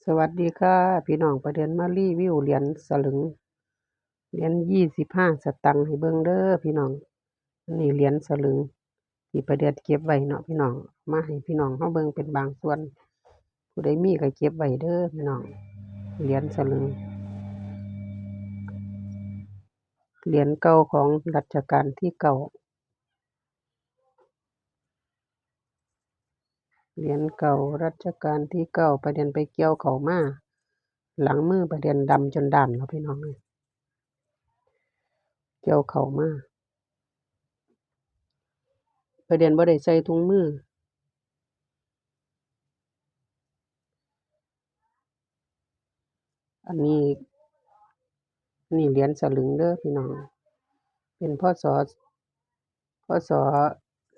สวัสดีค่ะพี่น้องประเด็นมารีวิวเหรียญสลึงเหรียญ25 สตางค์ให้เบิ่งเด้อพี่น้องอันนี้เหรียญสลึงที่ประเด็นเก็บไว้เนาะพี่น้องมาให้พี่น้องเฮาเบิ่งเป็นบางส่วนผู้ใดมีก็เก็บไว้เด้อพี่น้องเหรียญสลึงเหรียญเก่าของรัชกาลที่9เหรียญเก่ารัชกาลที่9ประเด็นไปเกี่ยวเข้ามาหลังมือประเด็นดำจนด้านเนาะพี่น้องเกี่ยวเข้ามาประเด็นบ่ได้ใส่ถุงมืออันนี้เหรียญสลึงเด้อพี่น้องเป็นพ.ศ.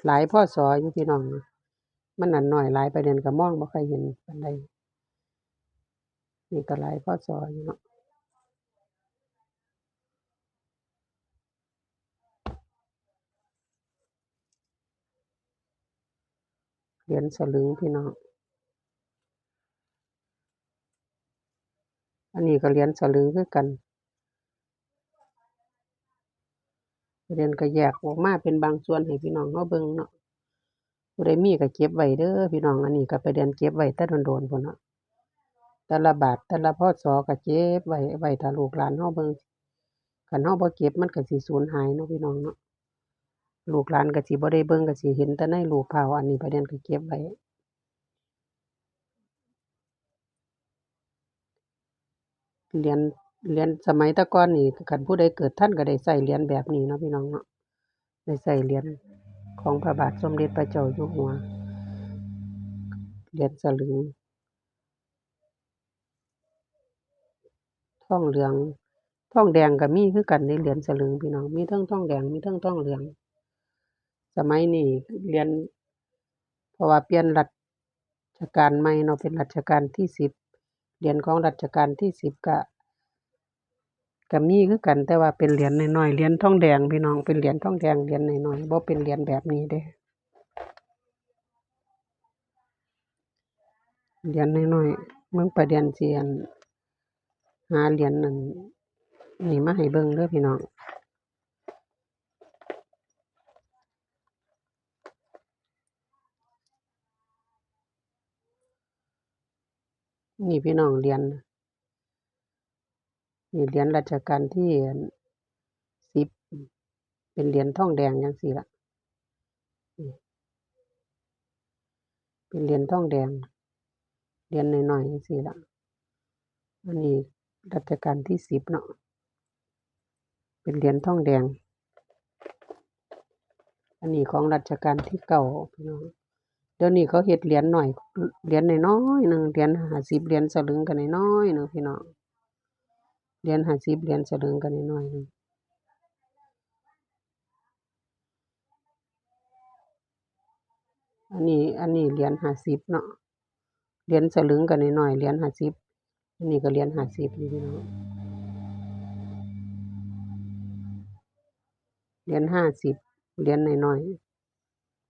หลายพ.ศ. อยู่พี่น้องมันอันน้อยหลายประเด็นก็มองบ่ค่อยเห็นปานใดนี่ก็หลายพ.ศ. อยู่เนาะเหรียญสลึงพี่น้องอันนี้ก็เหรียญสลึงคือกันประเด็นก็แยกออกมาเป็นบางส่วนให้พี่น้องเฮาเบิ่งเนาะผู้ใดมีก็เก็บไว้เด้อพี่น้องอันนี้ก็ประเด็นเก็บไว้แต่โดนๆพุ่นเนาะแต่ละบาทแต่ละพ.ศ. ก็เก็บไว้ถ้าลูกหลานเฮาเบิ่งคันเฮาบ่เก็บมันก็สิสูญหายเนาะพี่น้องเนาะลูกหลานก็สิบ่ได้เบิ่งก็สิเห็นแต่ในรูปภาพอันนี้ประเด็นก็เก็บไว้เหรียญสมัยแต่ก่อนนี่คันผู้ใดเกิดทันก็ได้ใช้เหรียญแบบนี้เนาะพี่น้องเนาะได้ใช้เหรียญของพระบาทสมเด็จพระเจ้าอยู่หัวเหรียญสลึงทองเหลืองทองแดงก็มีคือกันในเหรียญสลึงพี่น้องมีเทิงทองแดงมีเทิงทองเหลืองสมัยนี้เหรียญเพราะว่าเปลี่ยนรัชกาลใหม่เนาะเป็นรัชกาลที่10เหรียญของรัชกาลที่10ก็มีคือกันแต่ว่าเป็นเหรียญน้อยๆเหรียญทองแดงพี่น้องเป็นเหรียญทองแดงเหรียญน้อยๆบ่เป็นเหรียญแบบนี้เด้เหรียญน้อยๆเบิ่งประเด็นสิอั่นหาเหรียญนั่นนี่มาให้เบิ่งเด้อพี่น้องนี่พี่น้องเหรียญนี่เหรียญรัชกาลที่10เป็นเหรียญทองแดงจังซี้ล่ะนี่เป็นเหรียญทองแดงเหรียญน้อยๆจังซี้ล่ะอันนี้รัชกาลที่10เนาะเป็นเหรียญทองแดงอันนี้ของรัชกาลที่9พี่น้องเดี๋ยวนี้เขาเฮ็ดเหรียญน้อยเหรียญน้อยๆหนึ่งเหรียญ50เหรียญสลึงก็น้อยๆหนึ่งพี่น้องเหรียญ50เหรียญสลึงก็น้อยๆหนึ่งอันนี้เหรียญ50เนาะเหรียญสลึงก็น้อยๆเหรียญ50อันนี้ก็เหรียญ50นี่พี่น้องเหรียญ50เหรียญน้อย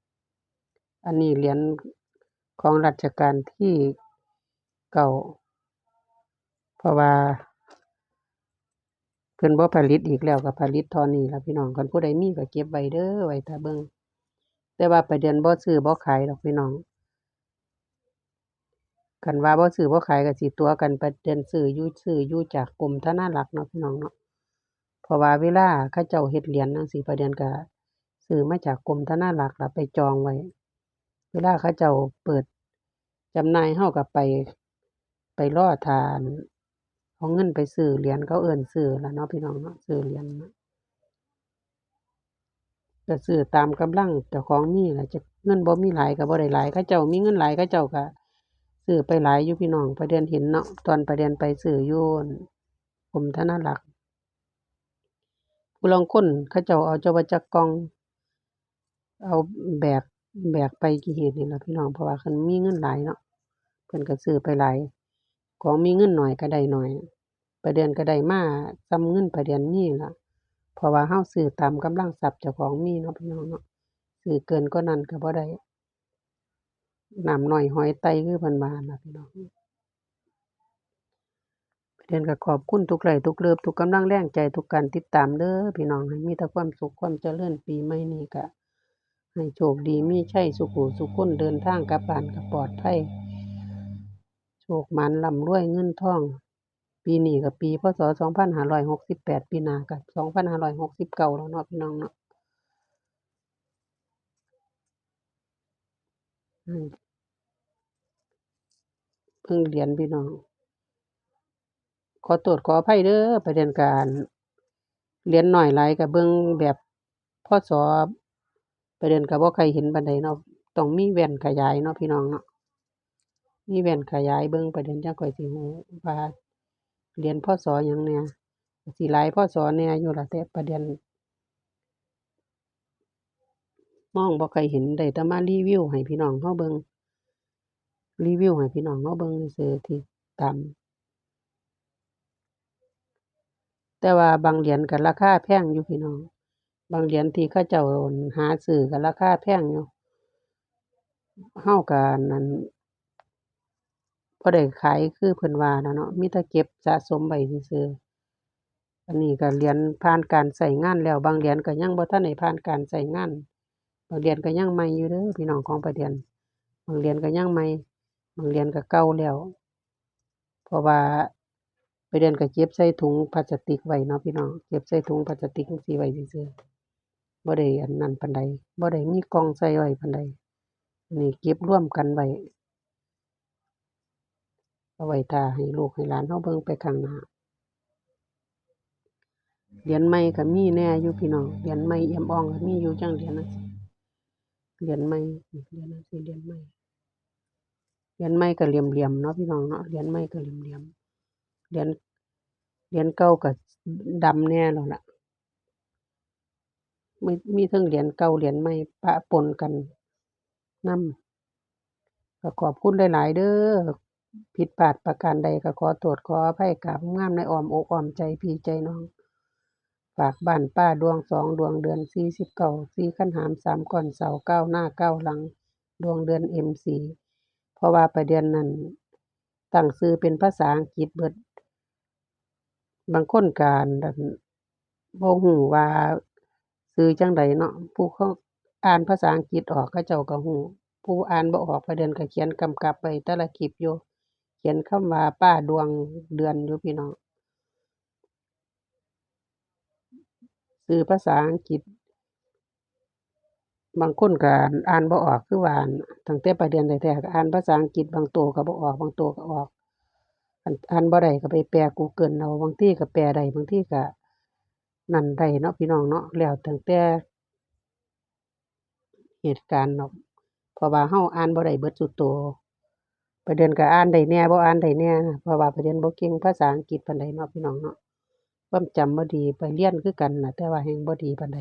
ๆอันนี้เหรียญของรัชกาลที่9เพราะว่าเพิ่นบ่ผลิตอีกแล้วก็ผลิตเท่านี้ล่ะพี่น้องคันผู้ใดมีก็เก็บไว้เด้อไว้ท่าเบิ่งแต่ว่าประเด็นบ่ซื้อบ่ขายดอกพี่น้องคันว่าบ่ซื้อบ่ขายก็สิตั๋วกันประเด็นซื้ออยู่จากกรมธนารักษ์เนาะพี่น้องเนาะเพราะว่าเวลาเขาเจ้าเฮ็ดเหรียญจั่งซี้ประเด็นก็ซื้อมาจากกรมธนารักษ์แล้วไปจองไว้เวลาเขาเจ้าเปิดจำหน่ายเราก็ไปรอท่าอั่นเอาเงินไปซื้อเหรียญเขาเอิ้นซื้อล่ะเนาะพี่น้องเนาะซื้อเหรียญเนาะก็ซื้อตามกำลังเจ้าของมีล่ะจักเงินบ่มีหลายก็บ่ได้หลายเขาเจ้ามีเงินหลายเขาเจ้าก็ซื้อไปหลายอยู่พี่น้องประเด็นเห็นเนาะตอนประเด็นไปซื้ออยู่อั่นกรมธนารักษ์ผู้ลางคนเขาเจ้าเอาจักว่าจักกล่องเอาแบกไปกี่เฮ็ดนี่ล่ะพี่น้องเพราะว่าคันมีเงินหลายเนาะเพิ่นก็ซื้อไปหลายของมีเงินน้อยก็ได้น้อยประเดือนก็ได้มาส่ำเงินประเดือนมีล่ะเพราะว่าเราซื้อตามกำลังทรัพย์เจ้าของมีเนาะพี่น้องเนาะซื้อเกินกว่านั้นก็บ่ได้น้ำน้อยหอยไต่คือเพิ่นว่าน่ะพี่น้อง เดือนก็ขอบคุณทุกไลค์ทุกเลิฟทุกกำลังแรงใจทุกการติดตามเด้อพี่น้องให้มีแต่ความสุขความเจริญปีใหม่นี้ก็ให้โชคดีมีชัยสุขุสุขคนเดินทางกลับบ้านก็ปลอดภัยโชคหมานร่ำรวยเงินทองปีนี้ก็ปีพศ2568ปีหน้าก็2569แล้วเนาะพี่น้องเนาะอืมเพิ่งเรียนพี่น้องขอโทษขออภัยเด้อประเด็นการเรียนน้อยหลายก็เบิ่งแบบพศประเด็นก็บ่ค่อยเห็นปานใดเนาะต้องมีแว่นขยายเนาะพี่น้องเนาะมีแว่นขยายเบิ่งประเด็นจั่งค่อยสิรู้ว่าเรียนพศหยังแหน่ก็สิหลายพศแหน่อยู่ล่ะแต่ประเด็นมองบ่ค่อยเห็นได้แต่มารีวิวให้พี่น้องเราเบิ่งรีวิวให้พี่น้องเราเบิ่งซื่อๆที่ตามแต่ว่าบางเหรียญก็ราคาแพงอยู่พี่น้องบางเหรียญที่เขาเจ้าหาซื้อก็ราคาแพงอยู่เราก็นั่นบ่ได้ขายคือเพิ่นว่าน่ะเนาะมีแต่เก็บสะสมไว้ซื่อๆอันนี้ก็เหรียญผ่านการใช้งานแล้วบางเหรียญก็ยังบ่ทันได้ผ่านการใช้งานบางเหรียญก็ยังใหม่อยู่เด้อพี่น้องของประเดือนบางเหรียญก็ยังใหม่บางเหรียญก็เก่าแล้วเพราะว่าประเดือนก็เก็บใส่ถุงพลาสติกไว้เนาะพี่น้องเก็บใส่ถุงพลาสติกจั่งซี้ไว้ซื่อๆบ่ได้อันนั้นปานใดบ่ได้มีกล่องใส่ไว้ปานใดอันนี้เก็บรวมกันไว้เอาไว้ท่าให้ลูกให้หลานเราเบิ่งไปข้างหน้าเหรียญใหม่ก็มีแหน่อยู่พี่น้องเหรียญใหม่เอี่ยมอ่องก็มีอยู่จังเหรียญจั่งซี้เหรียญใหม่เหรียญจั่งซี้เหรียญใหม่เหรียญใหม่ก็เหลี่ยมๆเนาะพี่น้องเนาะเหรียญใหม่ก็เหลี่ยมๆเหรียญเหรียญเก่าก็ดำแหน่แล้วล่ะมีเทิงเหรียญเก่าเหรียญใหม่ปะปนกันนำ ก็ขอบคุณหลายๆเด้อผิดพลาดประการใดก็ขอโทษขออภัยกราบงามในอ้อมอกอ้อมใจพี่ใจน้องฝากบ้านป้าดวง2ดวงเดือน49 4ขันหาม3ก้อนเสา9หน้า9หลังดวงเดือน MC เพราะว่าประเดือนนั้นตั้งชื่อเป็นภาษาอังกฤษเบิดบางคนก็อั่นบ่ฮู้ว่าชื่อจั่งใดเนาะผู้เขาอ่านภาษาอังกฤษออกเขาเจ้าก็ฮู้ผู้อ่านบ่ออกประเดือนก็เขียนกำกับไว้แต่ละคลิปอยู่เขียนคำว่าป้าดวงเดือนอยู่พี่น้องชื่อภาษาอังกฤษบางคนก็อ่านบ่ออกคือว่าอั่นตั้งแต่ประเดือนแท้ๆก็อ่านภาษาอังกฤษบางตัวก็บ่ออกบางตัวก็ออกคันอ่านบ่ได้ก็ไปแปล Google เอาบางทีก็แปลได้บางทีก็นั่นได้เนาะพี่น้องเนาะแล้วตั้งแต่เหตุการณ์เนาะเพราะว่าเราอ่านบ่ได้เบิดซุตัวประเดือนก็อ่านได้แหน่บ่อ่านได้แหน่นะเพราะว่าประเดือนบ่เก่งภาษาอังกฤษปานใดเนาะพี่น้องเนาะความจำบ่ดีไปเรียนคือกันน่ะแต่ว่าแฮ่งบ่ดีปานใด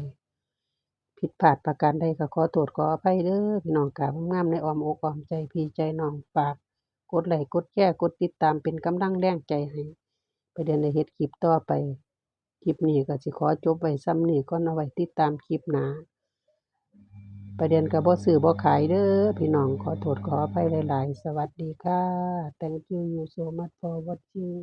ผิดพลาดประการใดก็ขอโทษขออภัยเด้อพี่น้องกราบงามๆในอ้อมอกอ้อมใจพี่ใจน้องฝากกดไลก์กดแชร์กดติดตามเป็นกำลังแรงใจให้ประเดือนได้เฮ็ดคลิปต่อไปคลิปนี้ก็สิขอจบไว้ส่ำนี้ก่อนเอาไว้ติดตามคลิปหน้า ประเด็นก็บ่ซื้อบ่ขายเด้อพี่น้องขอโทษขออภัยหลายๆสวัสดีค่ะ Thank you so much for watching